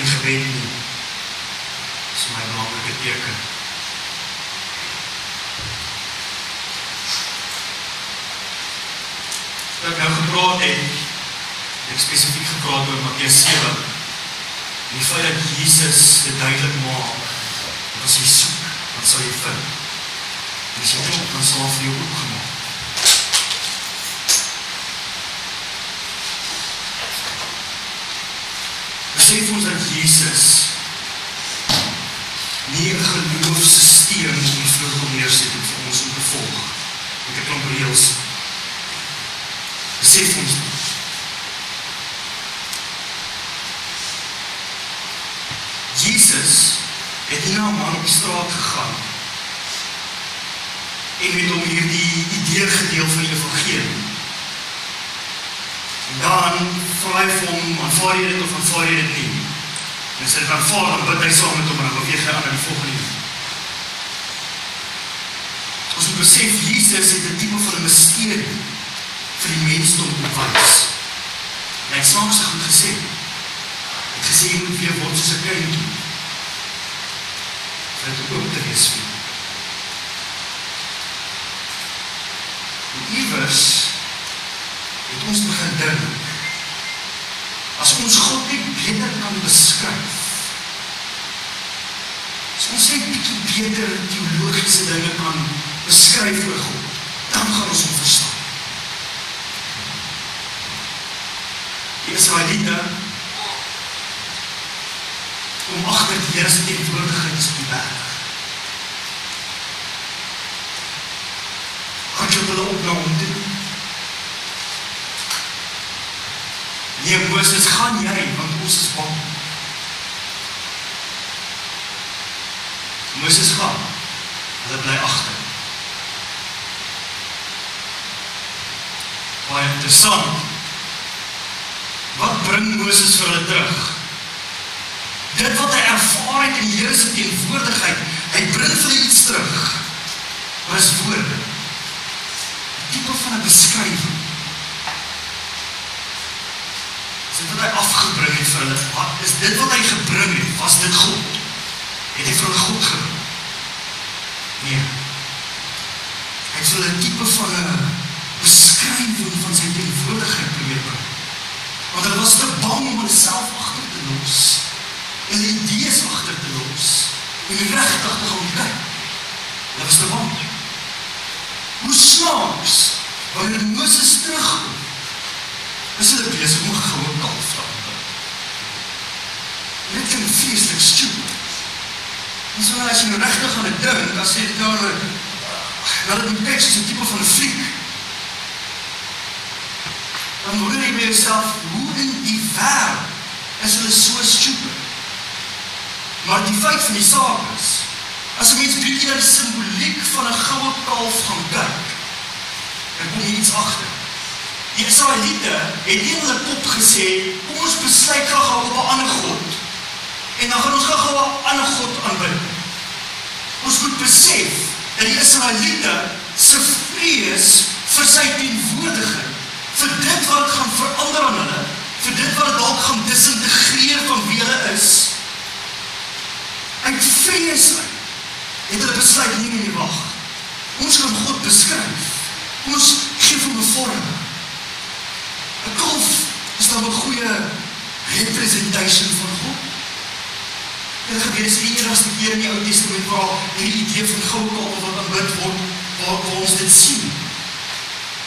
die gebed nie. Dis my belangrike teken. Dat ek nou gepraat het, ek spesifiek gepraat oor Matteus 7, en die feit dat Jesus dit duidelik maak, dat as jy soek, dan sal jy vind. En as jy klop, dan sal vir jou oopgemaak. Besef ons dat Jesus nie 'n geloofssysteem op die vloer kom neersit het vir ons om te volg. Met 'n klomp reëls. Besef ons dit. Jesus het nie na 'n man op die straat gegaan en met hom hierdie idee gedeel van die evangelie. En dan vra hy vir hom, aanvaar jy dit of aanvaar jy dit nie? En as hy dit aanvaar, dan bid hy saam met hom en dan beweeg hy aan na die volgende een. Ons moet besef, Jesus het 'n tipe van 'n misterie vir die mensdom bewys. En hy het snaaks goed gesê. Hy het gesê, jy moet weer word soos 'n kindjie. Vir dit ook te wees vir. En iewers het ons begin dink, as ons God net beter kan beskryf, as ons net bietjie beter teologiese dinge kan beskryf oor God, dan gaan ons hom verstaan. Die Israeliete kom agter die Here se teenwoordigheid is op die berg. God het hulle op na hom toe. Nee, Moses, gaan jy, want ons is bang. Moses gaan, hulle bly agter. Baie interessant. Wat bring Moses vir hulle terug? Dit wat hy ervaar het in die Here se teenwoordigheid, hy bring vir hulle iets terug. Wat is woorde? 'n tipe van 'n beskrywing. Dit wat hy afgebring het vir hulle, wat is dit wat hy gebring het, was dit God? Het hy vir hulle God gebring? Nee. Hy het vir hulle 'n tipe van 'n beskrywing van sy teenwoordigheid probeer bring. Want hulle was te bang om hulle self agter te los, en hulle idees agter te los, en regtig te gaan kyk. Hulle was te bang. Hoe snaaks, wanneer Moses terugkom, is hulle besig om 'n goue kalf te aanbid. Dit klink vreeslik stupid. En so as jy nou regtig aan dit dink, as jy dit nou dit kyk soos 'n tipe van 'n fliek, dan wonder jy by jouself, hoe in die wêreld is hulle so stupid? Maar die feit van die saak is, as 'n mens bietjie na die simboliek van 'n goue kalf gaan kyk, dan kom jy iets agter. Die Israeliete het nie in hulle kop gesê, kom ons besluit gou op 'n ander God, en dan gaan ons gou 'n ander God aanbid. Ons moet besef, dat die Israeliete se vrees vir sy teenwoordigheid, vir dit wat gaan verander aan hulle, vir dit wat dalk gaan disintegreer van wie hulle is, uit vrees uit, het hulle besluit, nee, wag, ons kan God beskryf, ons gee vir 'n vorm. 'n kalf is dan 'n goeie representation van God. En gebeur is die eerste keer in die Ou Testament waar hierdie idee van goue kalf wat aanbid word, waar ons dit sien.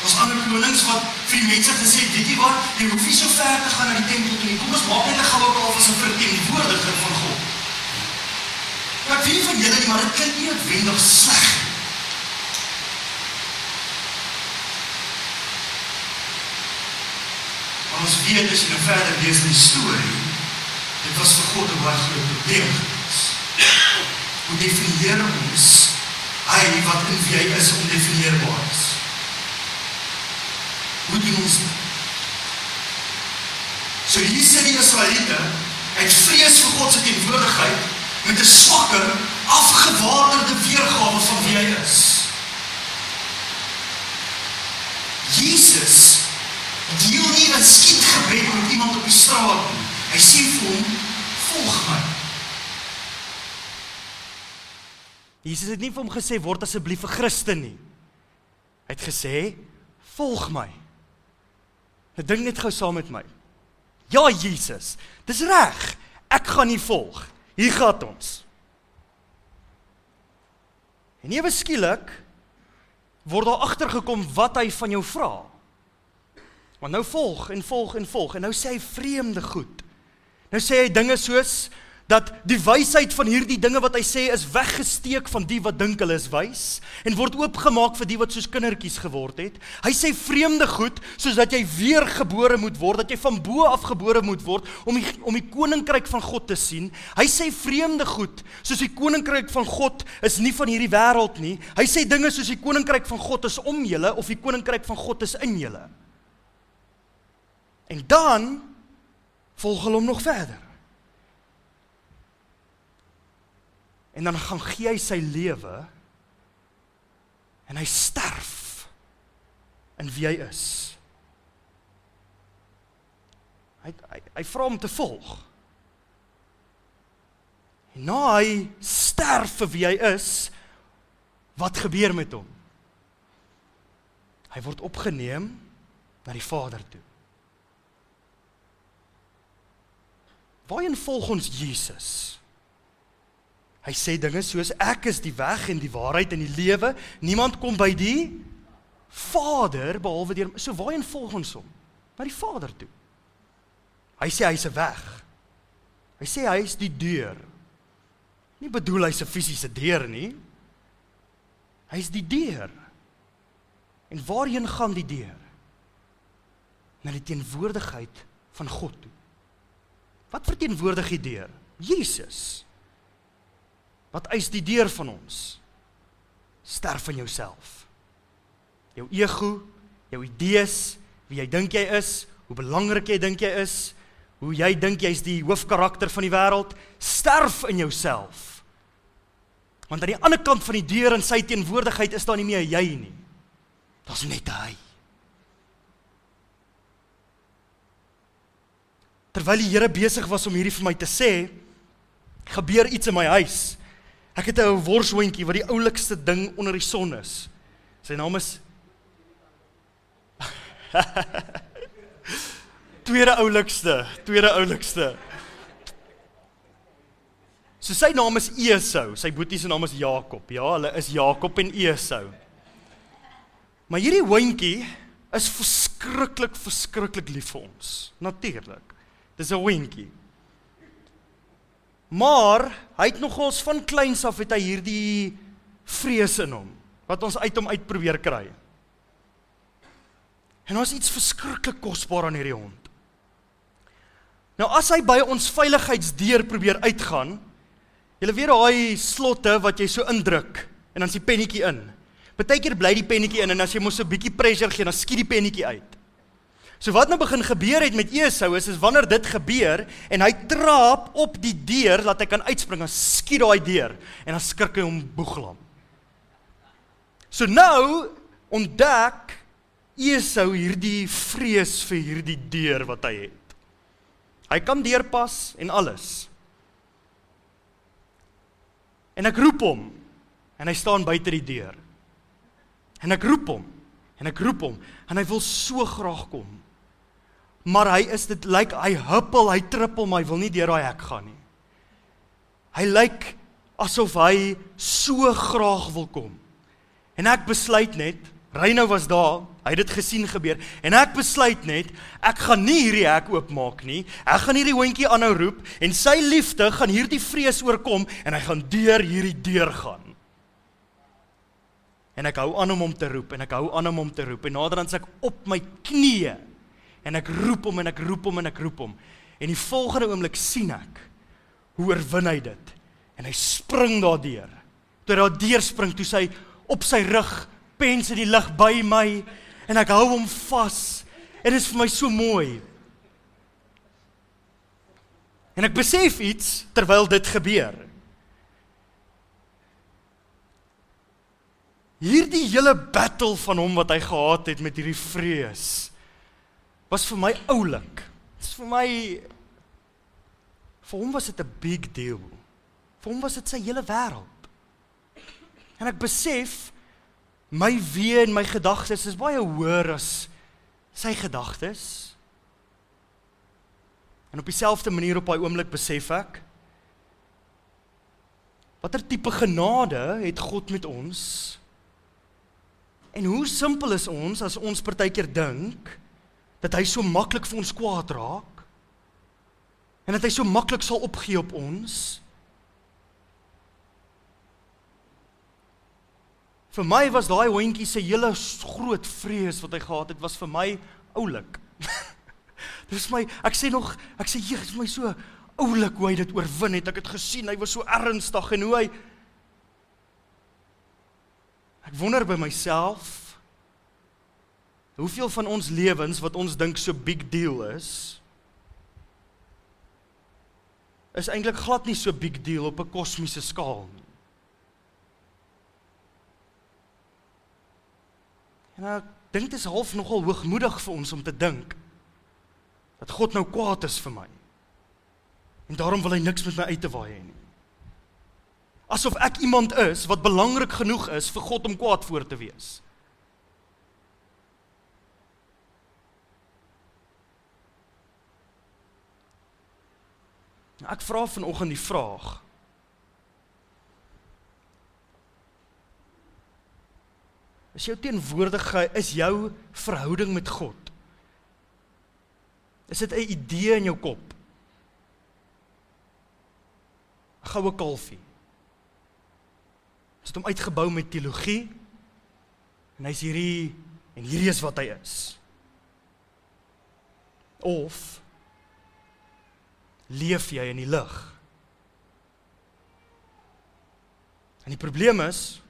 Ons ander konings wat vir die mense gesê het, weet jy wat, jy hoef nie so ver te gaan na die tempel toe nie, kom ons maak net 'n goue kalf as 'n verteenwoordiger van God. Ek weet van julle nie, maar dit klink nie noodwendig sleg. Maar ons weet, as jy nou verder lees in die storie, dit was vir God 'n baie groot probleem gewees. Hoe definieer ons hy wat in wie hy is ondefinieerbaar is? Hoe doen ons dit? So hier sê die Israeliete, uit vrees vir God se teenwoordigheid, met 'n swakker, afgewaterde weergawe van wie hy is. Jesus deel nie 'n skietgebed met iemand op die straat nie. Hy sê vir hom, volg my. Jesus het nie vir hom gesê, word asseblief 'n Christen nie. Hy het gesê, volg my. Nou dink net gou saam met my. Ja, Jesus, dis reg, ek gaan nie volg. Hier gaan ons. En ewe skielik word daar agtergekom wat hy van jou vra. Want nou volg en volg en volg, en nou sê hy vreemde goed. Nou sê hy dinge soos, dat die wysheid van hierdie dinge wat hy sê is weggesteek van die wat dink hulle is wys, en word oopgemaak vir die wat soos kindertjies geword het. Hy sê vreemde goed, soos dat jy weer gebore moet word, dat jy van bo af gebore moet word, om die koninkryk van God te sien. Hy sê vreemde goed, soos die koninkryk van God is nie van hierdie wêreld nie. Hy sê dinge soos die koninkryk van God is om julle, of die koninkryk van God is in julle. En dan volg hulle hom nog verder. En dan gaan gee hy sy lewe en hy sterf in wie hy is. Hy vra om te volg. En na hy sterf vir wie hy is, wat gebeur met hom? Hy word opgeneem na die Vader toe. Waarheen volg ons Jesus? Hy sê dinge soos, ek is die weg en die waarheid en die lewe, niemand kom by die Vader, behalwe deur, so waarheen volg ons hom? Na die Vader toe. Hy sê hy is 'n weg. Hy sê hy is die deur. Nie bedoel hy 'n fisiese deur nie. Hy is die deur. En waarheen gaan die deur? Na die teenwoordigheid van God toe. Wat verteenwoordig die deur? Jesus. Wat eis die deur van ons? Sterf in jouself. Jou ego, jou idees, wie jy dink jy is, hoe belangrik jy dink jy is, hoe jy dink jy is die hoofkarakter van die wêreld, sterf in jouself. Want aan die ander kant van die deur in sy teenwoordigheid is daar nie meer jy nie. Daar's net hy. Terwyl die Here besig was om hierdie vir my te sê, gebeur iets in my huis. Ek het 'n worshondjie wat die oulikste ding onder die son is. Sy naam is tweede oulikste. So sy naam is Esau, sy boetie se naam is Jakob. Ja, hulle is Jakob en Esau. Maar hierdie hondjie is verskriklik lief vir ons. Natuurlik. Dis 'n hondjie. Maar hy het nogals van kleins af het hy hierdie vrees in hom, wat ons uit hom uit probeer kry. En ons iets verskriklik kosbaar aan hierdie hond. Nou as hy by ons veiligheidsdeur probeer uitgaan, julle weet daai slotte wat jy so indruk, en dan is die pennetjie in. Partykeer bly die pennetjie in, en as jy mos 'n bietjie pressure gee, dan skiet die pennetjie uit. So wat nou begin gebeur het met Esau is wanneer dit gebeur, en hy trap op die deur, dat hy kan uitspring, dan skiet daai deur, en dan skrik hy hom boeglam. So nou, ontdek Esau hierdie vrees vir hierdie deur wat hy het. Hy kan deurpas en alles. En ek roep hom, en hy staan buite die deur. En ek roep hom, en hy wil so graag kom. Maar dit lyk, hy huppel, hy trippel, maar hy wil nie deur daai hek gaan nie. Hy lyk asof hy so graag wil kom. En ek besluit net, Reino was daar, hy het dit gesien gebeur, en ek besluit net, ek gaan nie hierdie hek oopmaak nie, ek gaan hierdie hondjie aanhou roep, en sy liefde gaan hierdie vrees oorkom, en hy gaan deur hierdie deur gaan. En ek hou aan om te roep, en naderhand is ek op my knieë, en ek roep hom, en die volgende oomblik sien ek, hoe oorwin hy dit, en hy spring daardeur, toe hy daardeur spring, toe sy op sy rug, pens in die lug by my, en ek hou hom vas, en dit is vir my so mooi. En ek besef iets, terwyl dit gebeur. Hierdie hele battle van hom wat hy gehad het met hierdie vrees, was vir my oulik. Dit is vir my Vir hom was dit 'n big deal. Vir hom was dit sy hele wêreld. En ek besef, my wee en my gedagtes is baie hoër as sy gedagtes. En op dieselfde manier op daai oomblik besef ek, watter tipe genade het God met ons? En hoe simpel is ons as ons partykeer dink dat hy so maklik vir ons kwaad raak en dat hy so maklik sal opgee op ons? Vir my was daai hondjie se hele groot vrees wat hy gehad het, was vir my oulik. Dis my, ek sê, dit is my so oulik hoe hy dit oorwin het. Ek het gesien, hy was so ernstig en hoe hy... Ek wonder by myself, hoeveel van ons lewens wat ons dink so big deal is eintlik glad nie so big deal op 'n kosmiese skaal nie. En ek dink dit is half nogal hoogmoedig vir ons om te dink dat God nou kwaad is vir my. En daarom wil hy niks met my uit te waai nie. Asof ek iemand is wat belangrik genoeg is vir God om kwaad voor te wees. Ek vra vanoggend die vraag, is jou teenwoordigheid, is jou verhouding met God, is dit 'n idee in jou kop? 'n goue kalfie. Is dit hom uitgebou met teologie, en hy's hierdie is wat hy is? Of leef jy in die lig? En die probleem is,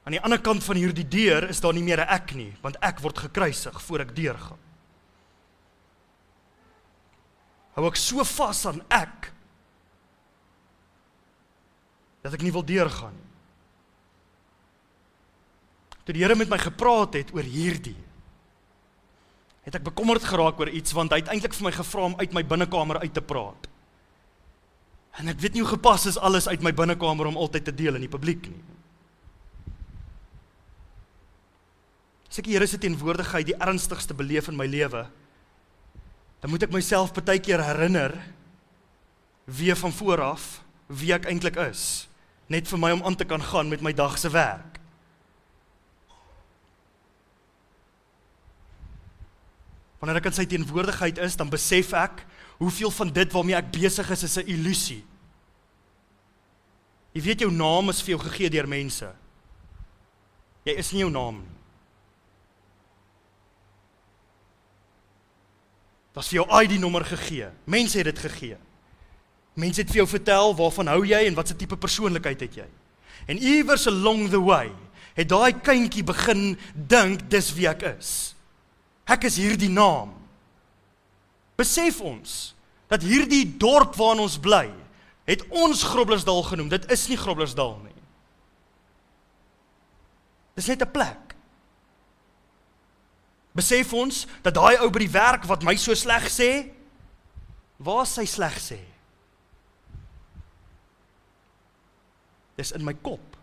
aan die ander kant van hierdie deur is daar nie meer 'n ek nie, want ek word gekruisig voor ek deurgaan. Hou ek so vas aan ek, dat ek nie wil deurgaan nie. Toe die Here met my gepraat het oor hierdie, het ek bekommerd geraak oor iets, want hy het eintlik vir my gevra om uit my binnekamer uit te praat. En ek weet nie hoe gepas is alles uit my binnekamer om altyd te deel in die publiek nie. As ek die Here se teenwoordigheid die ernstigste beleef in my lewe, dan moet ek myself partykeer herinner, weer van vooraf, wie ek eintlik is, net vir my om aan te kan gaan met my dag se werk. Wanneer ek in sy teenwoordigheid is, dan besef ek, hoeveel van dit waarmee ek besig is 'n illusie. Jy weet, jou naam is vir jou gegee deur mense. Jy is nie jou naam nie. Dat is vir jou ID-nommer gegee. Mense het dit gegee. Mense het vir jou vertel, waarvan hou jy en wat se tipe persoonlikheid het jy. En iewers along the way, het daai kindjie begin dink, dis wie ek is. Ek is hierdie naam. Besef ons, dat hierdie dorp waarin ons bly, het ons Groblersdal genoem. Dit is nie Groblersdal nie. Dis net 'n plek. Besef ons, dat daai ou by die werk wat my so sleg sê, waar sy sleg sê? Dis in my kop.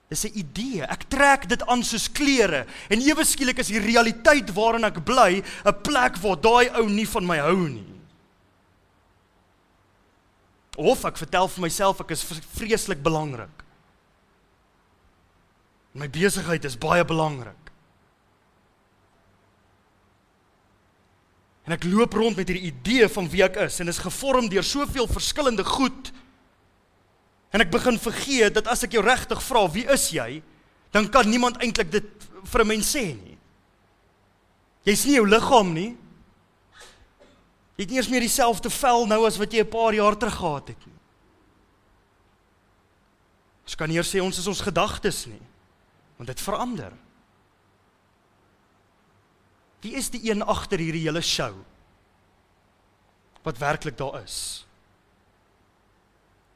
Dis 'n idee, ek trek dit aan soos klere, en ewe skielik is die realiteit waarin ek bly, 'n plek waar daai ou nie van my hou nie. Of ek vertel vir myself, ek is vreeslik belangrik. My besigheid is baie belangrik. En ek loop rond met hierdie idee van wie ek is, en is gevorm deur soveel verskillende goed, en ek begin vergeet, dat as ek jou regtig vra, wie is jy, dan kan niemand eintlik dit vir 'n mens sê nie. Jy's nie jou liggaam nie, jy het nie eens meer dieselfde vel nou, as wat jy 'n paar jaar terug gehad het nie. Ons kan nie eers sê, ons is ons gedagtes nie, want dit verander. Wie is die een agter hierdie hele show, wat werklik daar is?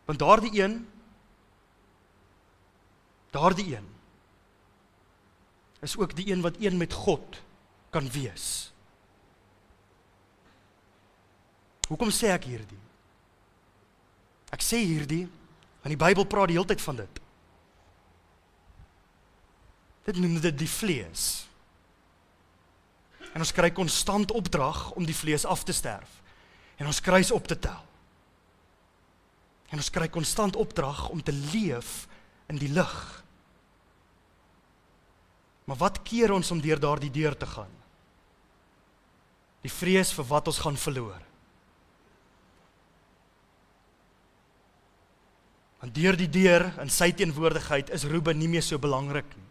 Want daardie een, is ook die een wat een met God kan wees. Hoekom sê ek hierdie? Ek sê hierdie, want die Bybel praat die hele tyd van dit. Dit noem dit die vlees. En ons kry konstant opdrag om die vlees af te sterf. En ons kruis op te tel. En ons kry konstant opdrag om te leef in die lig. Maar wat keer ons om deur daardie deur te gaan? Die vrees vir wat ons gaan verloor. Want deur die deur in sy teenwoordigheid is Ruben nie meer so belangrik nie.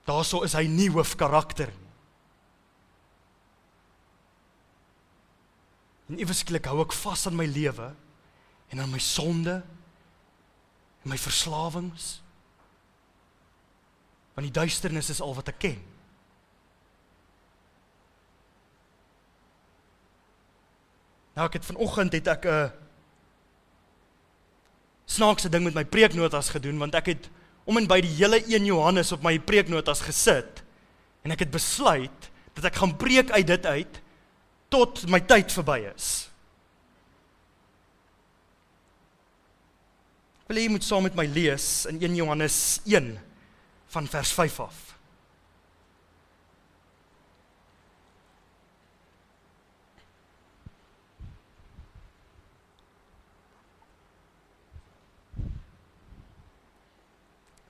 Daarso is hy nie hoofkarakter nie. En ewe skielik hou ek vas aan my lewe en aan my sonde en my verslawings. Want die duisternis is al wat ek ken. Nou vanoggend het ek 'n snaakse ding met my preeknotas gedoen, want ek het om en by die hele 1 Johannes op my preeknotas gesit, en ek het besluit, dat ek gaan preek uit dit uit, tot my tyd verby is. Ek wil hê jy moet saam met my lees, in 1 Johannes 1, van vers 5 af.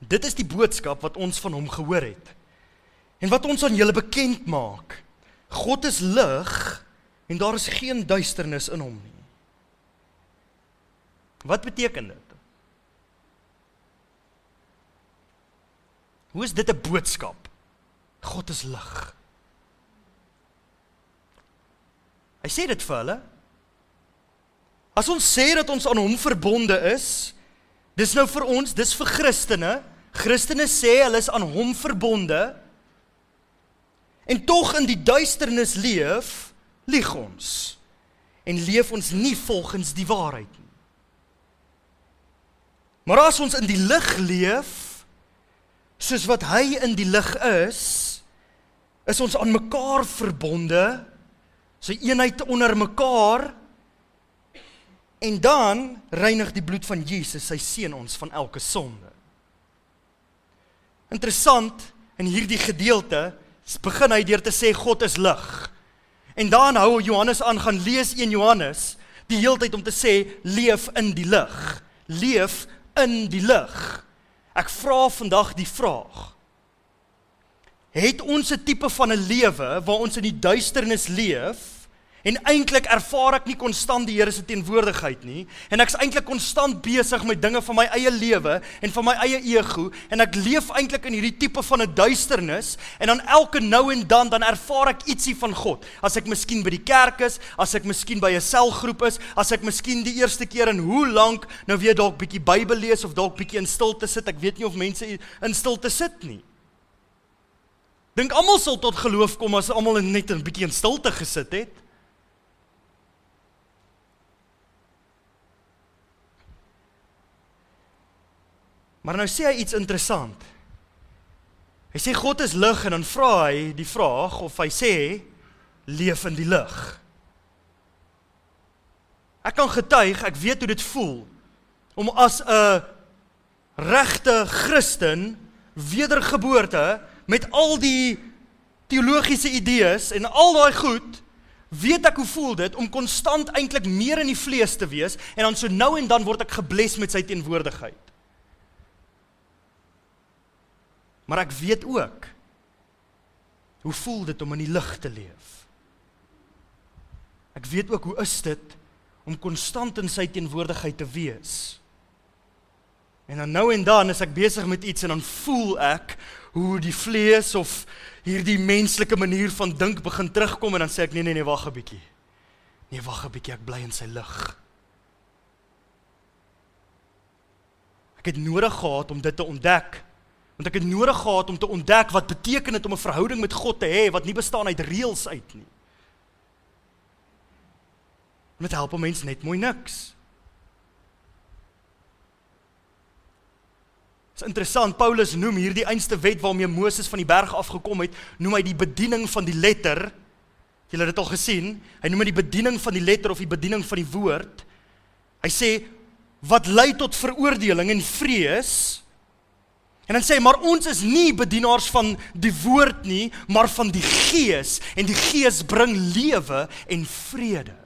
Dit is die boodskap wat ons van hom gehoor het, en wat ons aan julle bekend maak. God is lig, en daar is geen duisternis in hom nie. Wat beteken dit? Hoe is dit 'n boodskap? God is lig. Hy sê dit vir hulle. As ons sê dat ons aan hom verbonde is, dis nou vir ons, dis vir Christene. Christene sê hulle is aan hom verbonde, en tog in die duisternis leef, lieg ons, en leef ons nie volgens die waarheid nie. Maar as ons in die lig leef, soos wat hy in die lig is ons aan mekaar verbonde, sy eenheid onder mekaar, en dan reinig die bloed van Jesus, sy seun, ons van elke sonde. Interessant, in hierdie gedeelte, begin hy deur te sê, God is lig. En dan hou Johannes aan, gaan lees 1 Johannes, die hele tyd om te sê, leef in die lig. Leef in die lig. Ek vra vandag die vraag, het ons 'n tipe van 'n lewe, waar ons in die duisternis leef, en eintlik ervaar ek nie konstant die Here se teenwoordigheid nie, en ek is eintlik konstant besig met dinge van my eie lewe, en van my eie ego, en ek leef eintlik in hierdie tipe van 'n duisternis, en dan elke nou en dan ervaar ek ietsie van God, as ek miskien by die kerk is, as ek miskien by 'n selgroep is, as ek miskien die eerste keer in hoe lank, nou weer dalk bietjie Bybel lees, of dalk bietjie in stilte sit, ek weet nie of mense in stilte sit nie. Dink almal sal tot geloof kom, as almal net 'n bietjie in stilte gesit het. Maar nou sê hy iets interessant. Hy sê God is lig, en dan vra hy die vraag, of hy sê, leef in die lig. Ek kan getuig, ek weet hoe dit voel, om as 'n regte Christen, wedergeboorte, met al die teologiese idees, en al daai goed, weet ek hoe voel dit, om konstant eintlik meer in die vlees te wees, en dan so nou en dan word ek gebless met sy teenwoordigheid. Maar ek weet ook, hoe voel dit om in die lig te leef? Ek weet ook, hoe is dit, om konstant in sy teenwoordigheid te wees? En dan nou en dan is ek besig met iets, en dan voel ek, hoe die vlees, of hierdie menslike manier van dink begin terugkom, en dan sê ek, nee, wag 'n bietjie. Nee, wag 'n bietjie, ek bly in sy lig. Ek het nodig gehad om dit te ontdek, want ek het nodig gehad om te ontdek wat beteken dit om 'n verhouding met God te hê, wat nie bestaan uit reëls uit nie. En dit help 'n mens net mooi niks. Dit is interessant, Paulus noem hierdie einste wet waarmee Moses van die berg afgekom het, noem hy die bediening van die letter, Julle het dit al gesien, hy noem dit die bediening van die letter of die bediening van die woord. Hy sê, wat lei tot veroordeling en vrees, en dan sê hy, maar ons is nie bedienaars van die woord nie, maar van die Gees, en die Gees bring lewe en vrede.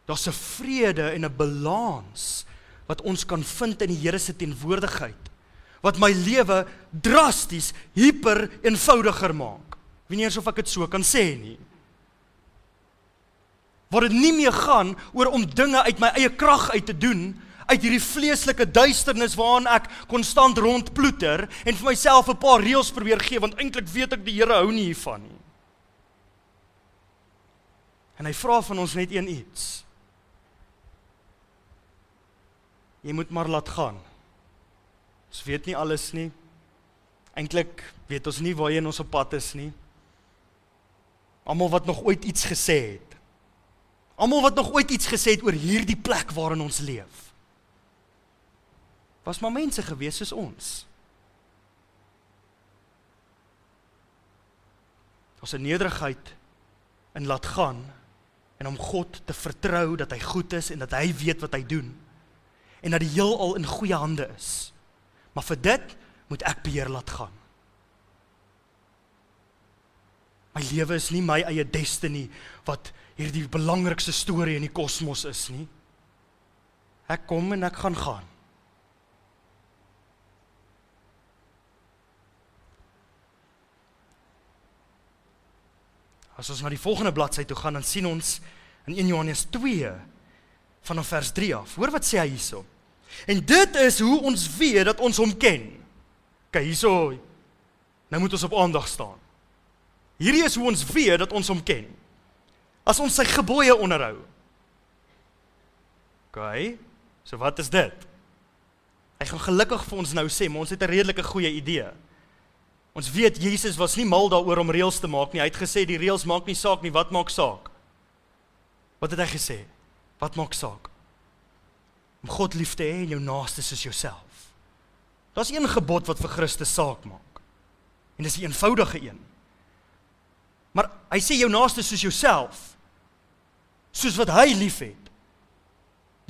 Daar's 'n vrede en 'n balans wat ons kan vind in die Here se teenwoordigheid, wat my lewe drasties hyper eenvoudiger maak. Ek weet nie eens of ek dit so kan sê nie. Waar dit nie meer gaan oor om dinge uit my eie krag uit te doen, uit hierdie vleeslike duisternis waaraan ek konstant rondploeter en vir myself 'n paar reëls probeer gee, want eintlik weet ek die Here hou nie hiervan nie. En hy vra van ons net een iets. Jy moet maar laat gaan. Ons weet nie alles nie. Eintlik weet ons nie waarheen ons op pad is nie. Almal wat nog ooit iets gesê het. Almal wat nog ooit iets gesê het oor hierdie plek waarin ons leef, was maar mense gewees soos ons. Ons 'n nederigheid in laat gaan en om God te vertrou dat hy goed is en dat hy weet wat hy doen en dat die heelal in goeie hande is. Maar vir dit moet ek beheer laat gaan. My lewe is nie my eie destiny wat hierdie belangrikste storie in die kosmos is nie. Ek kom en ek gaan. As ons na die volgende bladsy toe gaan, dan sien ons in 1 Johannes 2 vanaf vers 3 af. Hoor wat sê hy hierso. En dit is hoe ons weet dat ons hom ken. Kyk hierso, nou moet ons op aandag staan. Hierdie is hoe ons weet dat ons hom ken. As ons sy gebooie onderhou. Okay, so wat is dit? Hy gaan gelukkig vir ons nou sê, maar ons het 'n redelike goeie idee. Ons weet Jesus was nie mal daaroor om reëls te maak nie. Hy het gesê die reëls maak nie saak nie, wat maak saak? Wat het hy gesê? Wat maak saak? Om God lief te hê en jou naaste soos jouself. Daar's een gebod wat vir Christus saak maak. En dis die eenvoudige een. Maar hy sê jou naaste soos jouself, soos wat hy lief het.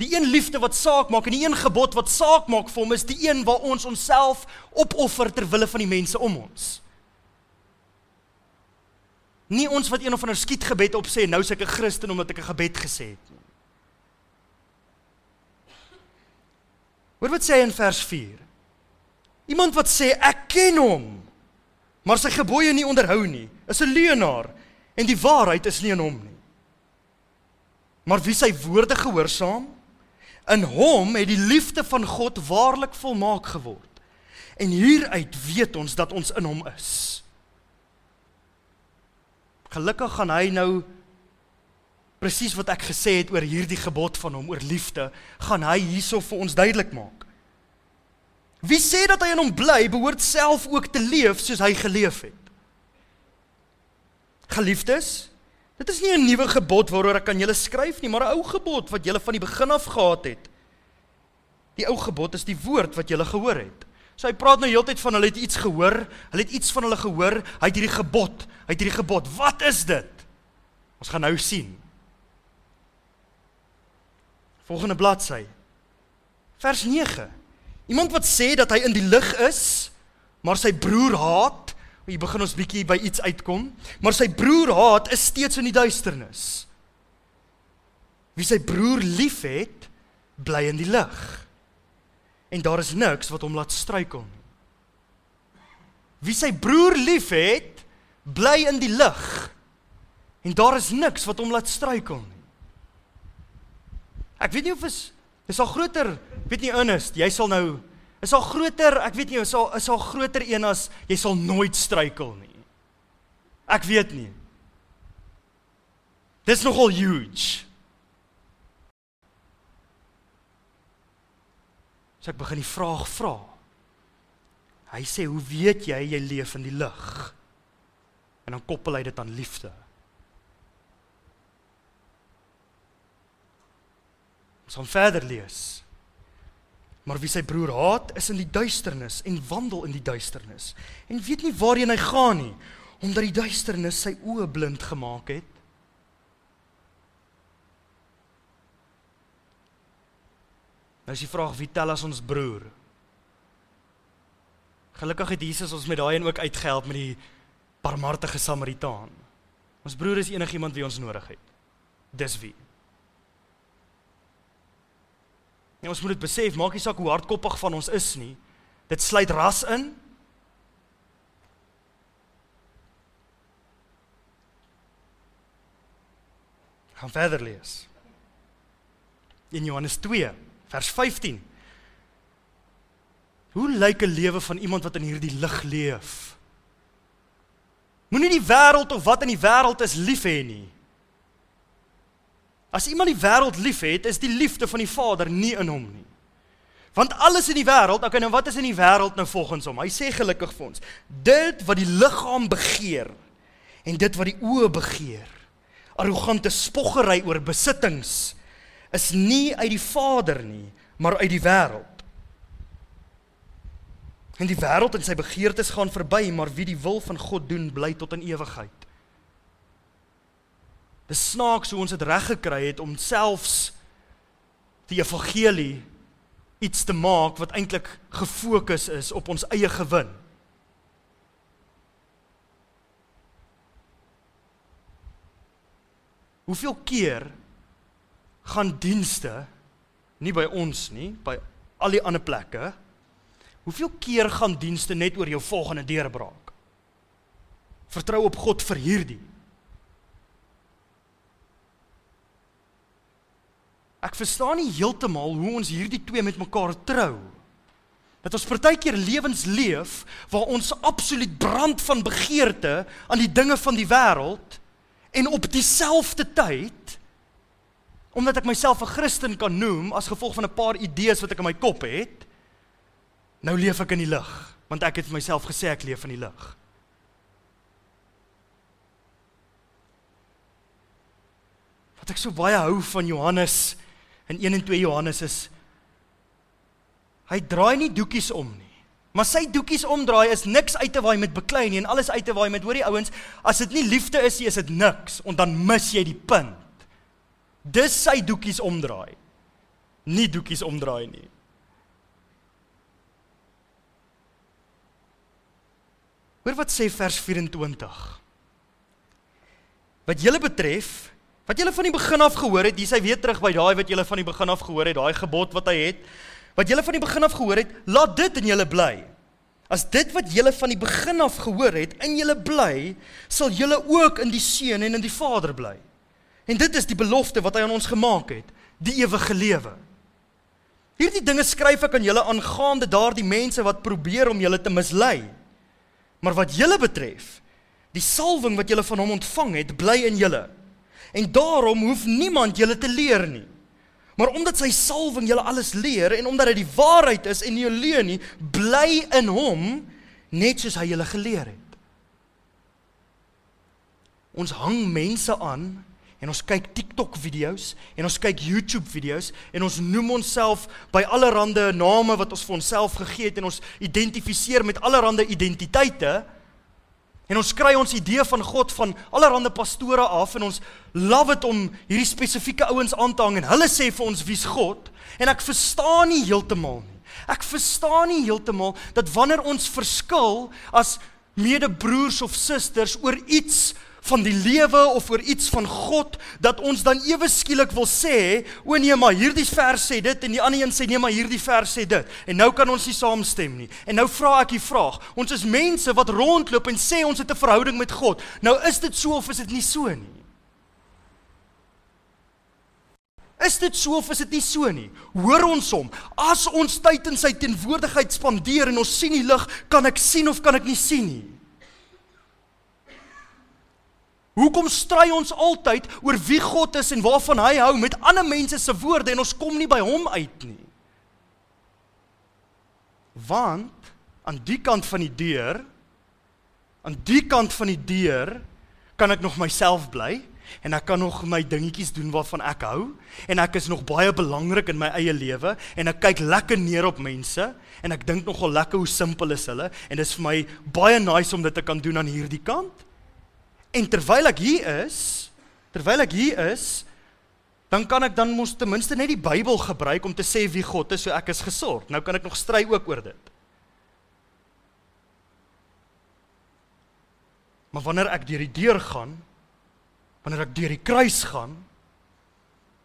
Die een liefde wat saak maak en die een gebod wat saak maak vir hom is die een waar ons onsself opoffer ter wille van die mense om ons. Nie ons wat een of ander skietgebed opsê, nou is ek 'n Christen omdat ek 'n gebed gesê het nie. Hoor wat sê hy in vers 4? Iemand wat sê ek ken hom, maar sy gebooie nie onderhou nie, is 'n leienaar en die waarheid is nie in hom nie. Maar wie sy woorde gehoorsaam, in hom het die liefde van God waarlik volmaak geword. En hieruit weet ons dat ons in hom is. Gelukkig gaan hy nou presies wat ek gesê het oor hierdie gebod van hom, oor liefde, gaan hy hierso vir ons duidelik maak. Wie sê dat hy in hom bly, behoort self ook te leef soos hy geleef het. Geliefdes, dit is nie 'n nuwe gebod waaroor ek aan julle skryf nie, maar 'n ou gebod wat julle van die begin af gehad het. Die ou gebod is die woord wat julle gehoor het. So hy praat nou heeltyd van hulle het iets gehoor, hulle het iets van hulle gehoor, hy het hierdie gebod. Wat is dit? Ons gaan nou sien. Volgende bladsy. Vers 9. Iemand wat sê dat hy in die lig is, maar sy broer haat, hier begin ons bietjie by iets uitkom, maar sy broer haat is steeds in die duisternis. Wie sy broer lief het, bly in die lig. En daar is niks wat hom laat struikel nie. Wie sy broer lief het, bly in die lig. En daar is niks wat hom laat struikel nie. Ek weet nie of is al groter, ek weet nie Ernest, jy sal nou, is al groter, ek weet nie, is al groter een as, jy sal nooit struikel nie. Ek weet nie. Dis nogal huge. So ek begin die vraag vra. Hy sê, hoe weet jy leef in die lig? En dan koppel hy dit aan liefde. Ons gaan verder lees. Maar wie sy broer haat, is in die duisternis en wandel in die duisternis. En weet nie waarheen hy gaan nie, omdat die duisternis sy oë blind gemaak het. Nou is die vraag, wie tel as ons broer? Gelukkig het Jesus ons met daai en ook uitgehelp met die barmhartige Samaritaan. Ons broer is enigiemand wie ons nodig het. Dis wie. En ons moet dit besef, maak nie saak hoe hardkoppig van ons is nie. Dit sluit ras in. Gaan verder lees. In Johannes 2, vers 15. Hoe lyk 'n lewe van iemand wat in hierdie lig leef? Moenie die wêreld of wat in die wêreld is lief hê nie. As iemand die wêreld lief het, is die liefde van die Vader nie in hom nie. Want alles in die wêreld, okay, nou wat is in die wêreld nou volgens hom? Hy sê gelukkig vir ons, dit wat die liggaam begeer, en dit wat die oë begeer, arrogante spoggery oor besittings, is nie uit die Vader nie, maar uit die wêreld. En die wêreld en sy begeertes gaan verby, maar wie die wil van God doen, bly tot in ewigheid. Dis snaaks hoe ons dit reg gekry het om selfs die evangelie iets te maak wat eintlik gefokus is op ons eie gewin. Hoeveel keer gaan dienste, nie by ons nie, by al die ander plekke, hoeveel keer gaan dienste net oor jou volgende deurbraak? Vertrou op God vir hierdie. Ek verstaan nie heeltemal hoe ons hierdie twee met mekaar trou. Dat ons partykeer lewens leef, waar ons absoluut brand van begeerte aan die dinge van die wêreld, en op dieselfde tyd, omdat ek myself 'n Christen kan noem, as gevolg van 'n paar idees wat ek in my kop het, nou leef ek in die lig, want ek het vir myself gesê ek leef in die lig. Wat ek so baie hou van Johannes, in 1 en 2 Johannes is, hy draai nie doekies om nie, maar sy doekies omdraai is niks uit te waai met beklei nie, en alles uit te waai met, hoor die ouens, as dit nie liefde is nie, is dit niks, want dan mis jy die punt. Dis sy doekies omdraai, nie doekies omdraai nie. Hoor wat sê vers 24. Wat julle betref, wat julle van die begin af gehoor het, hier is hy weer terug by daai wat julle van die begin af gehoor het, daai gebod wat hy het, wat julle van die begin af gehoor het, laat dit in julle bly. As dit wat julle van die begin af gehoor het, in julle bly, sal julle ook in die Seun en in die Vader bly. En dit is die belofte wat hy aan ons gemaak het, die ewige lewe. Hierdie dinge skryf ek aan julle aangaande daardie mense wat probeer om julle te mislei. Maar wat julle betref, die salwing wat julle van hom ontvang het, bly in julle. En daarom hoef niemand julle te leer nie. Maar omdat sy salwing julle alles leer, en omdat hy die waarheid is en nie 'n leuen nie, bly in hom, net soos hy julle geleer het. Ons hang mense aan, en ons kyk TikTok video's, en ons kyk YouTube video's, en ons noem onsself by allerhande name wat ons vir onsself gegee het, en ons identifiseer met allerhande identiteite, en ons kry ons idee van God van allerhande pastore af, en ons love het om hierdie spesifieke ouens aan te hang, en hulle sê vir ons wie's God, en ek verstaan nie heeltemal nie. Ek verstaan nie heeltemal dat wanneer ons verskil as medebroers of susters oor iets van die lewe of oor iets van God, dat ons dan ewe skielik wil sê, o nee, maar hierdie vers sê dit, en die ander een sê, nee, maar hierdie vers sê dit, en nou kan ons nie saamstem nie, en nou vra ek die vraag, ons is mense wat rondloop en sê ons het 'n verhouding met God, nou is dit so of is dit nie so nie? Is dit so of is dit nie so nie? Hoor ons hom, as ons tyd in sy teenwoordigheid spandeer en ons sien die lig, kan ek sien of kan ek nie sien nie? Hoekom stry ons altyd oor wie God is en waarvan hy hou met ander mense se woorde en ons kom nie by hom uit nie? Want aan die kant van die deur kan ek nog myself bly en ek kan nog my dingetjies doen waarvan ek hou, en ek is nog baie belangrik in my eie lewe, en ek kyk lekker neer op mense, en ek dink nogal lekker hoe simpel is hulle, en dit is vir my baie nice om dit te kan doen aan hierdie kant. En terwyl ek hier is, dan kan ek dan mos ten minste net die Bybel gebruik om te sê wie God is, so ek is gesorg. Nou kan ek nog stry ook oor dit. Maar wanneer ek deur die deur gaan, wanneer ek deur die kruis gaan,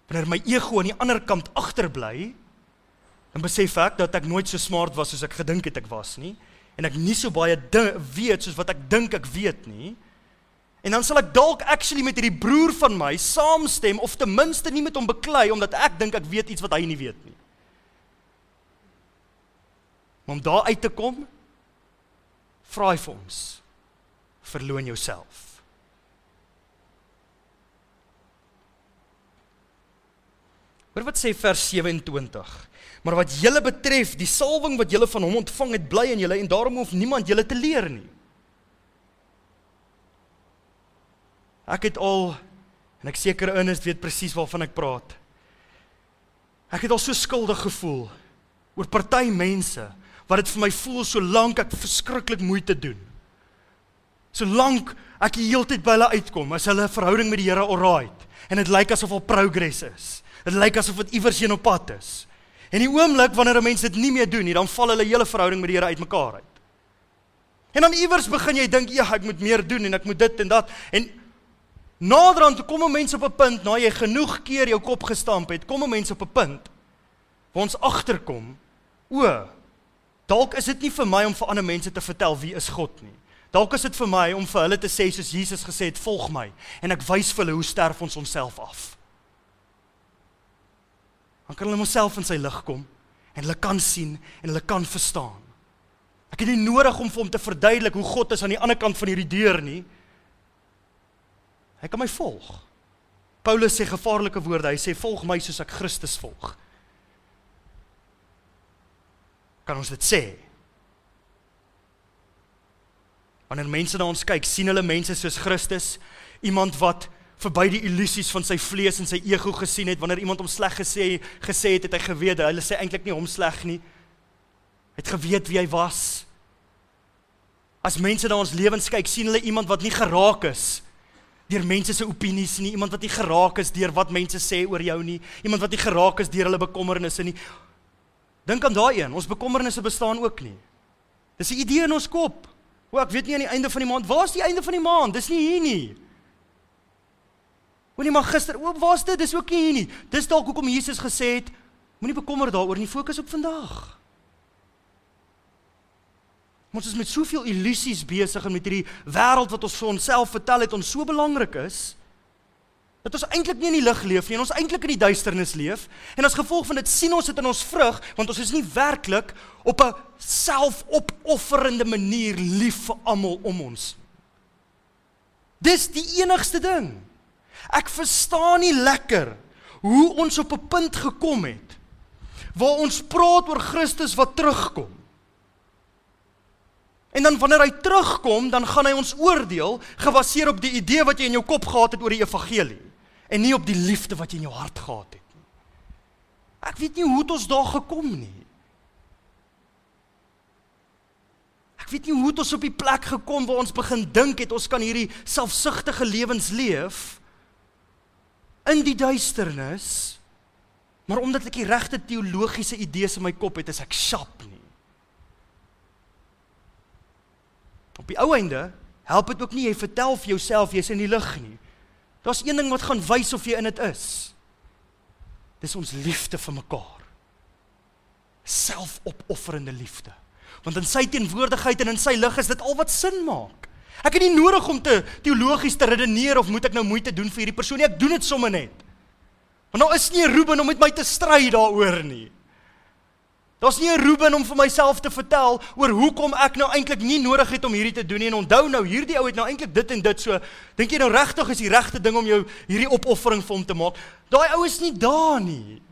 wanneer my ego aan die ander kant agterbly, dan besef ek dat ek nooit so smart was soos ek gedink het ek was nie, en ek nie so baie weet soos wat ek dink ek weet nie, en dan sal ek dalk actually met hierdie broer van my saamstem, of ten minste nie met hom beklei, omdat ek dink ek weet iets wat hy nie weet nie. Maar om daar uit te kom, vra hy vir ons, verloon jouself. Hoor wat sê vers 27, maar wat julle betref, die salwing wat julle van hom ontvang het, bly in julle, en daarom hoef niemand julle te leer nie. Ek het al, en ek seker Ernest weet presies waarvan ek praat, ek het al so skuldig gevoel, oor party mense, wat dit vir my voel, solank ek verskriklik moeite doen. Solank ek die hele tyd by hulle uitkom, is hulle verhouding met die Here alright, en dit lyk asof al progress is, dit lyk asof dit iewers heen op pad is, en die oomblik wanneer 'n mens dit nie meer doen nie, dan val hulle hele verhouding met die Here uitmekaar uit. En dan iewers begin jy dink, ja, ek moet meer doen, en ek moet dit en dat, en naderhand kom 'n mens op 'n punt, na jy genoeg keer jou kop gestamp het, kom 'n mens op 'n punt, waar ons agterkom, dalk is dit nie vir my om vir ander mense te vertel wie is God nie. Dalk is dit vir my om vir hulle te sê, soos Jesus gesê het, volg my, en ek wys vir hulle hoe sterf ons onsself af. Dan kan hulle onsself in sy lig kom, en hulle kan sien, en hulle kan verstaan. Ek het nie nodig om vir hom te verduidelik hoe God is aan die ander kant van hierdie deur nie. Hy kan my volg. Paulus sê gevaarlike woorde, hy sê, volg my soos ek Christus volg. Kan ons dit sê? Wanneer mense na ons kyk, sien hulle mense soos Christus, iemand wat verby die illusies van sy vlees en sy ego gesien het, wanneer iemand hom sleg gesê het, het hy geweet, hulle sê eintlik nie hom sleg nie, het geweet wie hy was. As mense na ons lewens kyk, sien hulle iemand wat nie geraak is deur mense se opinies nie, iemand wat nie geraak is deur wat mense sê oor jou nie, iemand wat nie geraak is deur hulle bekommernisse nie. Dink aan daai een, ons bekommernisse bestaan ook nie. Dis 'n idee in ons kop. Ek weet nie aan die einde van die maand, waar is die einde van die maand? Dis nie hier nie. Moenie maar gister, waar is dit? Dis ook nie hier nie. Dis dalk hoekom Jesus gesê het, moenie bekommer daaroor nie, fokus op vandag. Ons is met soveel illusies besig en met hierdie wêreld wat ons vir onsself vertel het, ons so belangrik is, dat ons eintlik nie in die lig leef nie, en ons eintlik in die duisternis leef, en as gevolg van dit sien ons dit in ons vrug, want ons is nie werklik op 'n selfopofferende manier lief vir almal om ons. Dis die enigste ding. Ek verstaan nie lekker hoe ons op 'n punt gekom het, waar ons praat oor Christus wat terugkom. En dan wanneer hy terugkom, dan gaan hy ons oordeel, gebaseer op die idee wat jy in jou kop gehad het oor die evangelie, en nie op die liefde wat jy in jou hart gehad het nie. Ek weet nie hoe het ons daar gekom nie. Ek weet nie hoe het ons op die plek gekom, waar ons begin dink het, ons kan hierdie selfsugtige lewens leef, in die duisternis, maar omdat ek die regte teologiese idees in my kop het, is ek sharp nie. Op die ou einde, help dit ook nie, jy vertel vir jouself, jy is in die lig nie. Daar's een ding wat gaan wys of jy in dit is. Dis ons liefde vir mekaar. Selfopofferende liefde. Want in sy teenwoordigheid en in sy lig is dit al wat sin maak. Ek het nie nodig om teologies te redeneer, of moet ek nou moeite doen vir hierdie persoon nie, ek doen dit sommer net. Want nou is nie 'n Ruben om met my te stry daaroor nie. Daar's nie 'n Ruben om vir myself te vertel oor hoekom ek nou eintlik nie nodig het om hierdie te doen nie, en onthou nou, hierdie ou het nou eintlik dit en dit, so, dink jy nou regtig is die regte ding om jou hierdie opoffering vir hom te maak? Daai ou is nie daar nie.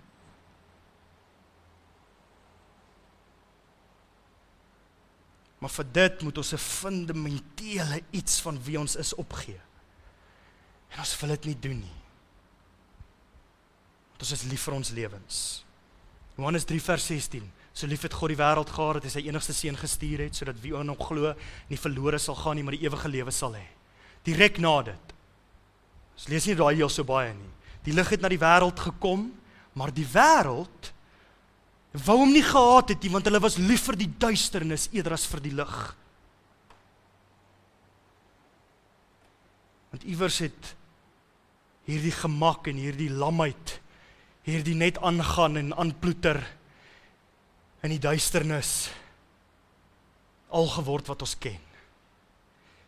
Maar vir dit moet ons 'n fundamentele iets van wie ons is opgee. En ons wil dit nie doen nie. Want ons is lief vir ons lewens. Johannes 3 vers 16. So lief het God die wêreld gehad, dat hy sy enigste seun gestuur het, sodat wie aan hom glo nie verlore sal gaan nie, maar die ewige lewe sal hê. Direk na dit. Ons lees nie daai heel so baie nie. Die lig het na die wêreld gekom, maar die wêreld wou hom nie gehaat het nie, want hulle was lief vir die duisternis eerder as vir die lig. Want iewers het hierdie gemak en hierdie lamheid, hierdie net aangaan en aanploeter in die duisternis al geword wat ons ken.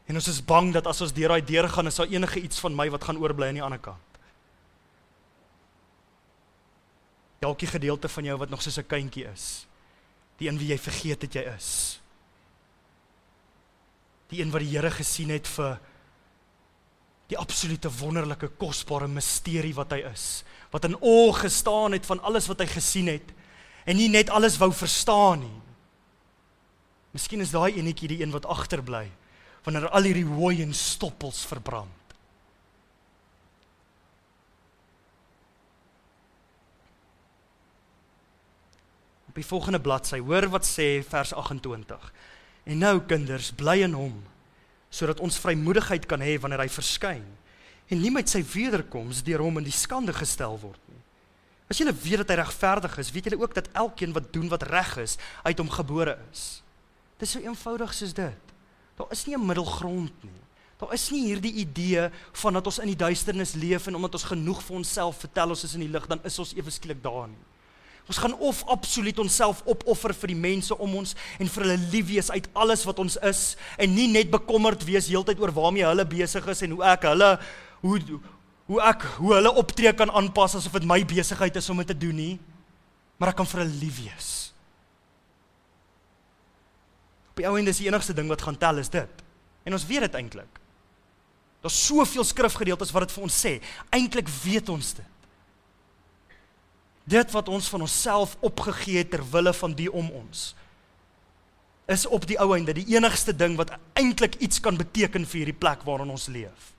En ons is bang dat as ons deur daai deur gaan, is daar enige iets van my wat gaan oorbly aan die ander kant. Elke gedeelte van jou wat nog soos 'n kindjie is, die een wie jy vergeet het jy is, die een wat die Here gesien het vir die absolute wonderlike, kosbare misterie wat hy is, wat in oë gestaan het van alles wat hy gesien het, en nie net alles wou verstaan nie. Miskien is daai enetjie die een wat agterbly, wanneer al hierdie hooi en stoppels verbrand. Op die volgende bladsy, hoor wat sê vers 28. En nou kinders, bly in hom, sodat ons vrymoedigheid kan hê wanneer hy verskyn, en nie met sy wederkoms deur hom in die skande gestel word nie. As julle weet dat hy regverdig is, weet julle ook dat elkeen wat doen wat reg is, uit hom gebore is. Dit is so eenvoudig soos dit. Daar is nie 'n middelgrond nie. Daar is nie hierdie idee van dat ons in die duisternis leef en omdat ons genoeg vir onsself vertel ons is in die lig, dan is ons ewe skielik daar nie. Ons gaan of absoluut onsself opoffer vir die mense om ons en vir hulle lief wees uit alles wat ons is en nie net bekommerd wees heeltyd oor waarmee hulle besig is en hoe hulle optree kan aanpas asof dit my besigheid is om dit te doen nie, maar ek kan vir hulle lief wees. Op die ou end is die enigste ding wat gaan tel is dit. En ons weet dit eintlik. Daar's soveel skrifgedeeltes wat dit vir ons sê. Eintlik weet ons dit. Dit wat ons van onsself opgegee het ter wille van die om ons, is op die ou einde die enigste ding wat eintlik iets kan beteken vir hierdie plek waarin ons leef.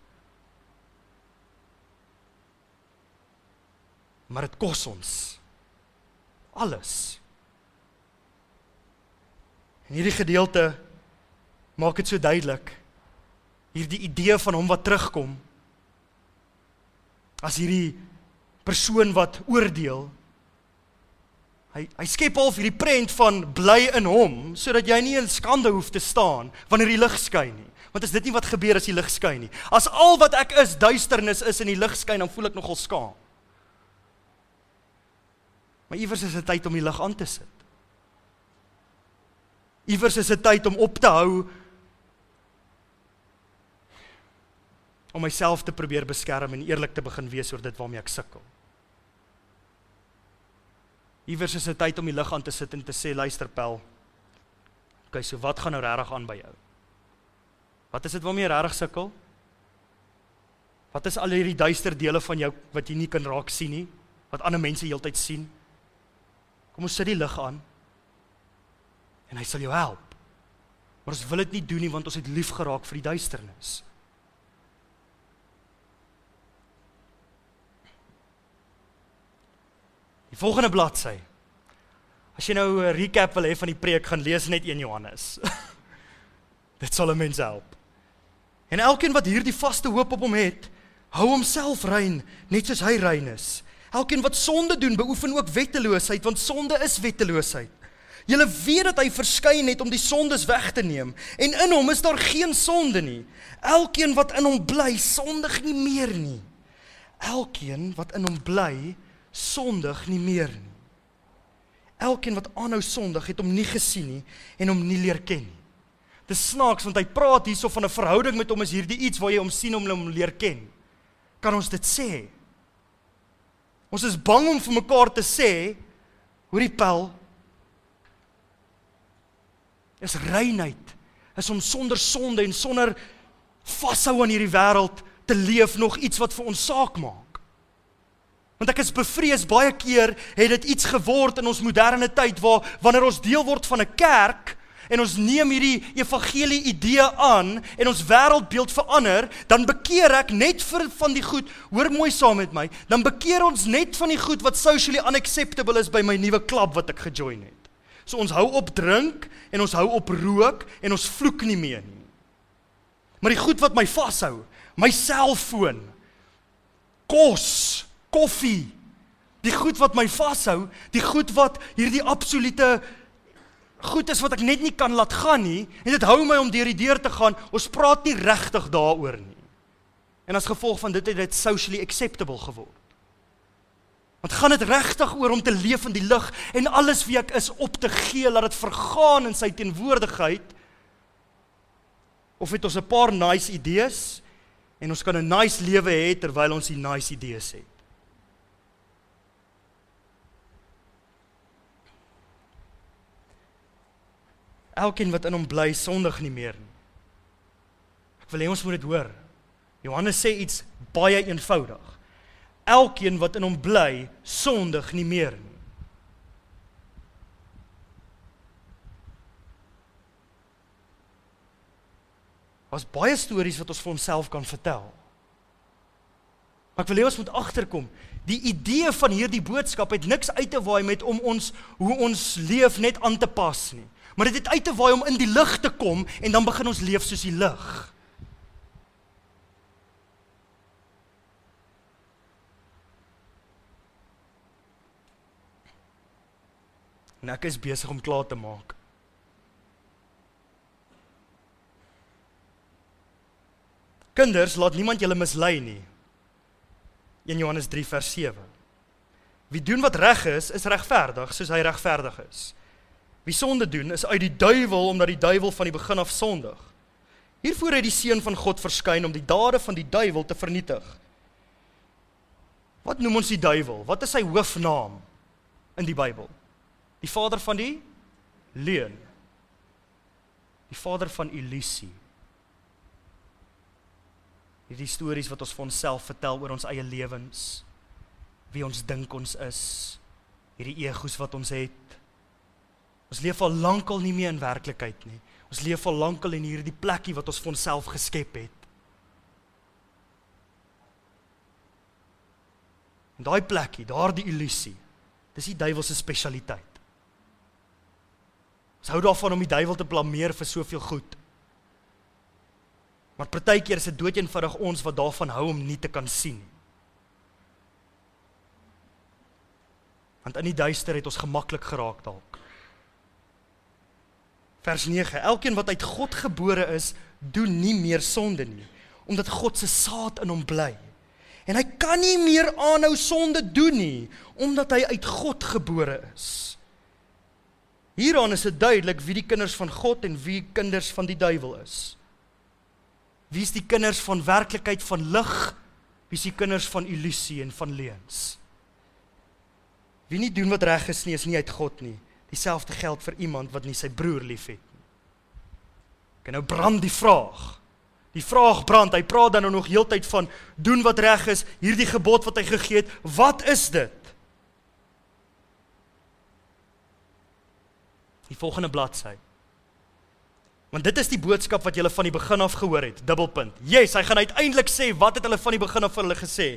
Maar dit kos ons alles. En hierdie gedeelte maak dit so duidelik, hierdie idee van hom wat terugkom, as hierdie persoon wat oordeel, hy skep half hierdie prent van bly in hom, sodat jy nie in skande hoef te staan, wanneer die lig skyn nie. Want is dit nie wat gebeur as die lig skyn nie? As al wat ek is, duisternis is en die lig skyn, dan voel ek nogal skaam. Maar iewers is dit tyd om die lig aan te sit. Iewers is dit tyd om op te hou, om myself te probeer beskerm en eerlik te begin wees oor dit waarmee ek sukkel. Iewers is dit tyd om die lig aan te sit en te sê, luister Pel, okay, so wat gaan nou regtig aan by jou? Wat is dit waarmee jy regtig sukkel? Wat is al hierdie duister dele van jou wat jy nie kan raak sien nie, wat ander mense heeltyd sien? Kom ons sit die lig aan, en hy sal jou help. Maar ons wil dit nie doen nie, want ons het lief geraak vir die duisternis. Die volgende bladsy. As jy nou 'n recap wil hê van die preek, gaan lees net 1 Johannes. Dit sal 'n mens help. En elkeen wat hierdie vaste hoop op hom het, hou homself rein, net soos hy rein is. Elkeen wat sonde doen, beoefen ook wetteloosheid, want sonde is wetteloosheid. Julle weet dat hy verskyn het om die sondes weg te neem, en in hom is daar geen sonde nie. Elkeen wat in hom bly, sondig nie meer nie. Elkeen wat in hom bly, sondig nie meer nie. Elkeen wat aanhou sondig, het hom nie gesien nie, en hom nie leer ken nie. Dit is snaaks, want hy praat hierso van 'n verhouding met hom, is hierdie iets waar jy hom sien om hom leer ken. Kan ons dit sê? Ons is bang om vir mekaar te sê, hoorie Pel, is reinheid, is om sonder sonde en sonder vashou aan hierdie wêreld te leef nog iets wat vir ons saak maak. Want ek is bevrees, baie keer het dit iets geword in ons moderne tyd, wanneer ons deel word van 'n kerk, en ons neem hierdie evangelie idee aan en ons wêreldbeeld verander, dan bekeer ek net van die goed, hoor mooi saam met my, dan bekeer ons net van die goed wat socially unacceptable is by my nuwe klub wat ek gejoin het. So ons hou op drink en ons hou op rook en ons vloek nie meer nie. Maar die goed wat my vashou, my selfoon, kos, koffie, die goed wat my vashou, die goed wat hierdie absolute goed is wat ek net nie kan laat gaan nie, en dit hou my om deur die deur te gaan, ons praat nie regtig daaroor nie. En as gevolg van dit het dit socially acceptable geword. Want gaan dit regtig oor om te leef in die lig, en alles wie ek is op te gee, laat dit vergaan in sy teenwoordigheid, of het ons 'n paar nice idees, en ons kan 'n nice lewe hê, terwyl ons die nice idees het. Elkeen wat in hom bly, sondig nie meer nie. Ek wil hê ons moet dit hoor. Johannes sê iets baie eenvoudig. Elkeen wat in hom bly, sondig nie meer nie. Daar's baie stories wat ons vir onsself kan vertel. Maar ek wil hê ons moet agterkom, die idee van hierdie boodskap het niks uit te waai met om hoe ons leef net aan te pas nie. Maar dit het uit te waai om in die lig te kom, en dan begin ons leef soos die lig. En ek is besig om klaar te maak. Kinders, laat niemand julle mislei nie. 1 Johannes 3 vers 7. Wie doen wat reg is regverdig, soos hy regverdig is. Wie sonde doen, is uit die duiwel, omdat die duiwel van die begin af sondig. Hiervoor het die Seun van God verskyn, om die dade van die duiwel te vernietig. Wat noem ons die duiwel? Wat is sy hoofnaam in die Bybel? Die vader van die leuen. Die vader van illusie. Hierdie stories wat ons vir onsself vertel oor ons eie lewens, wie ons dink ons is, hierdie egos wat ons het. Ons leef al lankal nie meer in werklikheid nie. Ons leef al lankal in hierdie plekkie wat ons vir onsself geskep het. En daai plekkie, daardie illusie, dis die duiwel se spesialiteit. Ons hou daarvan om die duiwel te blameer vir soveel goed. Maar partykeer is dit doodeenvoudig ons wat daarvan hou om nie te kan sien. Want in die duister het ons gemaklik geraak dalk. Vers 9, elkeen wat uit God gebore is, doen nie meer sonde nie, omdat God se saad in hom bly. En hy kan nie meer aanhou sonde doen nie, omdat hy uit God gebore is. Hieraan is dit duidelik wie die kinders van God en wie kinders van die duiwel is. Wie is die kinders van werklikheid, van lig? Wie is die kinders van illusie en van leuns? Wie nie doen wat reg is nie, is nie uit God nie. Dieselfde geld vir iemand wat nie sy broer lief het nie. En nou brand die vraag. Die vraag brand, hy praat dan nou nog heeltyd van doen wat reg is, hierdie gebod wat hy gegee het, wat is dit? Die volgende bladsy. Want dit is die boodskap wat julle van die begin af gehoor het, dubbelpunt. Yes, hy gaan uiteindelik sê, wat het hulle van die begin af vir hulle gesê?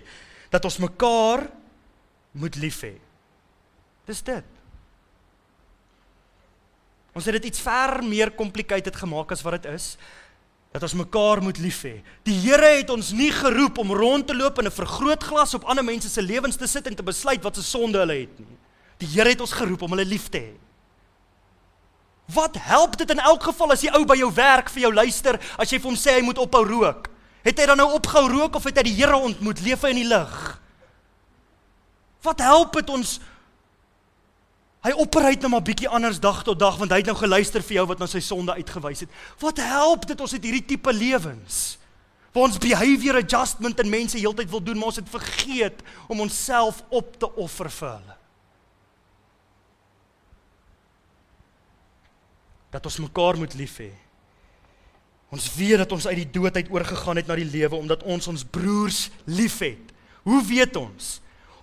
Dat ons mekaar moet lief hê. Dis dit. Ons het dit iets ver meer complicated gemaak as wat dit is, dat ons mekaar moet lief hê. Die Here het ons nie geroep om rond te loop in 'n vergrootglas op ander mense se lewens te sit en te besluit wat se sonde hulle het nie. Die Here het ons geroep om hulle lief te hê. Wat help dit in elk geval as die ou by jou werk vir jou luister, as jy vir hom sê hy moet ophou rook? Het hy dan nou opgehou rook of het hy die Here ontmoet, leef hy in die lig? Wat help dit ons? Hy operate nou maar bietjie anders dag tot dag, want hy het nou geluister vir jou wat nou sy sonde uitgewys het. Wat help dit ons het hierdie tipe lewens? Waar ons behavior adjustment in mense heeltyd wil doen, maar ons het vergeet om onsself op te offer vir hulle. Dat ons mekaar moet lief hê. Ons weet dat ons uit die dood uit oorgegaan het na die lewe, omdat ons broers lief het. Hoe weet ons?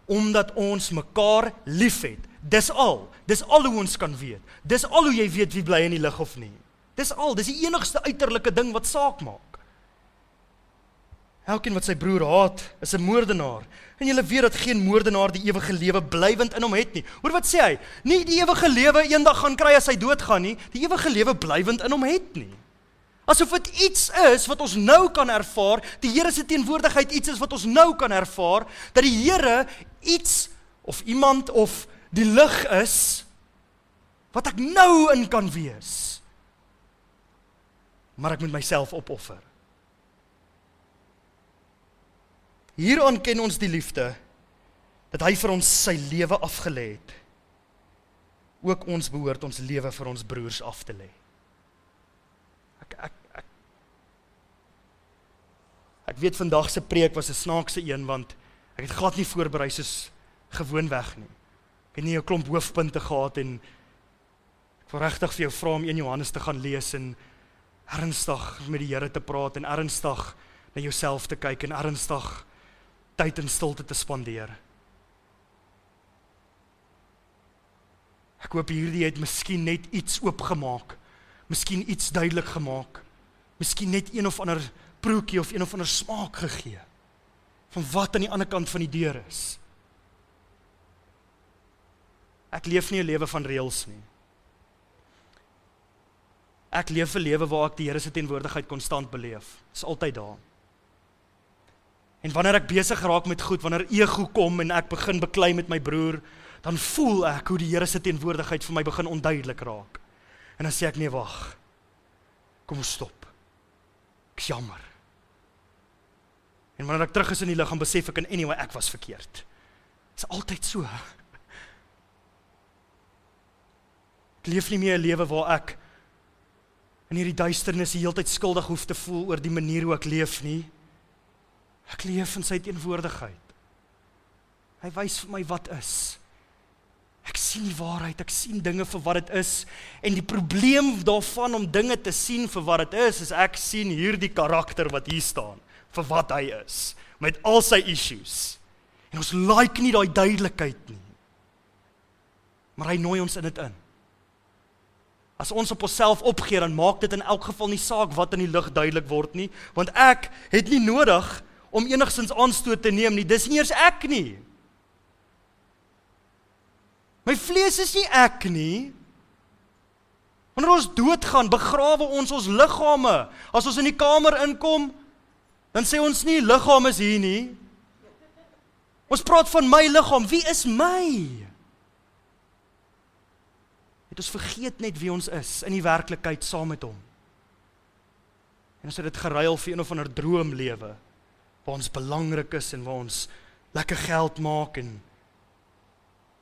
omdat ons mekaar liefhet. Dis al hoe ons kan weet. Dis al hoe jy weet wie bly in die lig of nie. Dis die enigste uiterlike ding wat saak maak. Elkeen wat sy broer haat, is 'n moordenaar. En julle weet dat geen moordenaar die ewige lewe blywend in hom het nie. Hoor wat sê hy? Nie die ewige lewe eendag gaan kry as hy doodgaan nie, die ewige lewe blywend in hom het nie. Asof dit iets is wat ons nou kan ervaar, die Here se teenwoordigheid iets is wat ons nou kan ervaar, dat die Here iets, of iemand, of die lig is, wat ek nou in kan wees. Maar ek moet myself opoffer. Hieraan ken ons die liefde, dat hy vir ons sy lewe afgelê het. Ook ons behoort ons lewe vir ons broers af te lê. Ek weet vandag se preek was 'n snaakse een, want ek het glad nie voorberei soos gewoonweg nie. Ek het nie 'n klomp hoofpunte gehad en ek wil regtig vir jou vra om 1 Johannes te gaan lees en ernstig met die Here te praat en ernstig na jouself te kyk en ernstig tyd in stilte te spandeer. Ek hoop hierdie het miskien net iets oopgemaak, miskien iets duidelik gemaak, miskien net een of ander proekie of een of ander smaak gegee, van wat aan die ander kant van die deur is. Ek leef nie 'n lewe van reëls nie. Ek leef 'n lewe waar ek die Here se teenwoordigheid konstant beleef. Dis altyd daar. En wanneer ek besig raak met goed, wanneer ego kom en ek begin beklei met my broer, dan voel ek hoe die Here se teenwoordigheid vir my begin onduidelik raak. En dan sê ek, nee, wag. Kom ons stop. Ek is jammer. En wanneer ek terug is in die lig, dan besef ek anyway, ek was verkeerd. Dit is altyd so. Ek leef nie meer 'n lewe waar ek in hierdie duisternis die hele tyd skuldig hoef te voel oor die manier hoe ek leef nie. Ek leef in sy teenwoordigheid. Hy wys vir my wat is. Ek sien die waarheid, ek sien dinge vir wat dit is, en die probleem daarvan om dinge te sien vir wat dit is ek sien hierdie karakter wat hier staan, vir wat hy is, met al sy issues. En ons like nie daai duidelikheid nie. Maar hy nooi ons in dit in. As ons op onsself opgee, dan maak dit in elk geval nie saak wat in die lig duidelik word nie, want ek het nie nodig om enigstens aanstoot te neem nie, dis nie eers ek nie. My vlees is nie ek nie. Wanneer ons doodgaan, begrawe ons liggame. As ons in die kamer inkom, dan sê ons nie, liggaam is hier nie. Ons praat van my liggaam, wie is my? Het ons vergeet net wie ons is, in die werklikheid saam met hom. En ons het dit geruil vir een of ander droomlewe, waar ons belangrik is en waar ons lekker geld maak en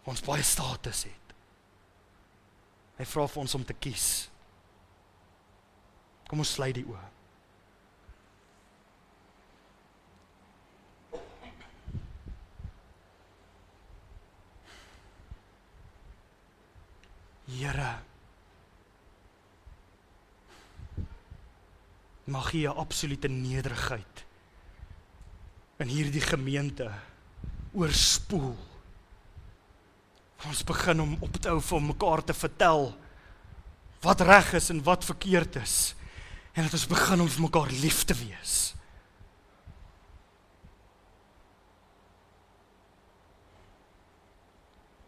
waar ons baie status het. Hy vra vir ons om te kies. Kom ons sluit die oë. Here, mag U 'n absolute nederigheid in hierdie gemeente oorspoel. Ons begin om op te hou vir mekaar te vertel wat reg is en wat verkeerd is, en dat ons begin om vir mekaar lief te wees.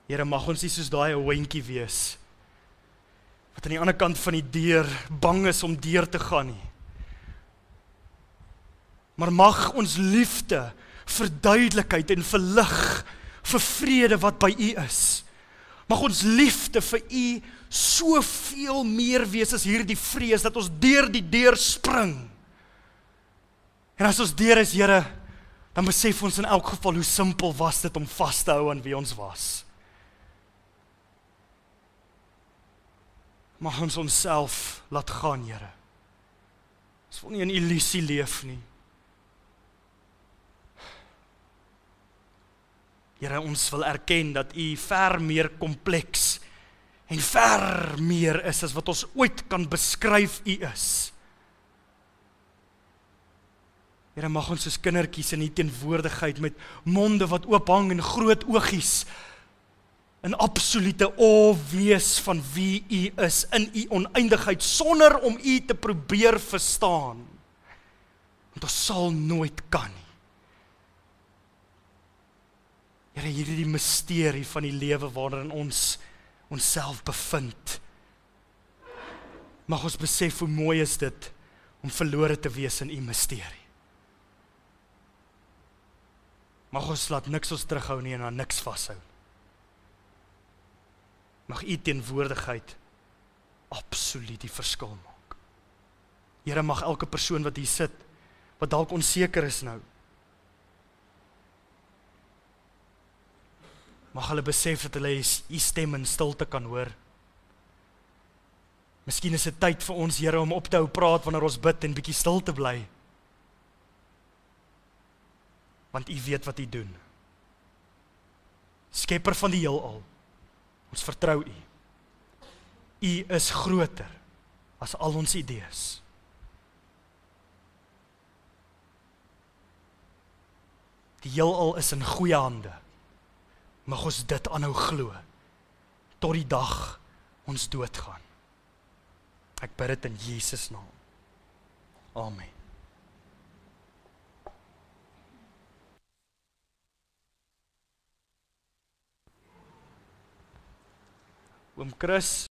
Here, mag ons nie soos daai ouentjie wees wat aan die ander kant van die deur bang is om deur te gaan nie. Maar mag ons liefde vir duidelikheid en vir lig, vir vrede wat by U is. Mag ons liefde vir U soveel meer wees as hierdie vrees, dat ons deur die deur spring. En as ons deur is, Here, dan besef ons in elk geval hoe simpel was dit om vas te hou aan wie ons was. Mag ons onsself laat gaan, Here. Ons wil nie in illusie leef nie. Here, ons wil erken dat U ver meer kompleks en ver meer is as wat ons ooit kan beskryf U is. Here, mag ons soos kindertjies in die teenwoordigheid met monde wat oophang en groot oogies in absolute awe wees van wie U is in U oneindigheid sonder om U te probeer verstaan. Want ons sal nooit kan nie. Here, hierdie misterie van die lewe waarin ons onsself bevind. Mag ons besef hoe mooi is dit om verlore te wees in U misterie. Mag ons laat niks ons terughou nie en aan niks vashou. Mag U teenwoordigheid absoluut die verskil maak. Here, mag elke persoon wat hier sit, wat dalk onseker is nou, mag hulle besef dat hulle U stem in stilte kan hoor. Miskien is dit tyd vir ons, Here, om op te hou praat wanneer ons bid en bietjie stil te bly. Want U weet wat U doen. Skepper van die heelal, ons vertrou U. U is groter as al ons idees. Die heelal is in goeie hande. Mag ons dit aanhou glo, tot die dag ons doodgaan. Ek bid dit in Jesus naam. Amen. Oom Chris,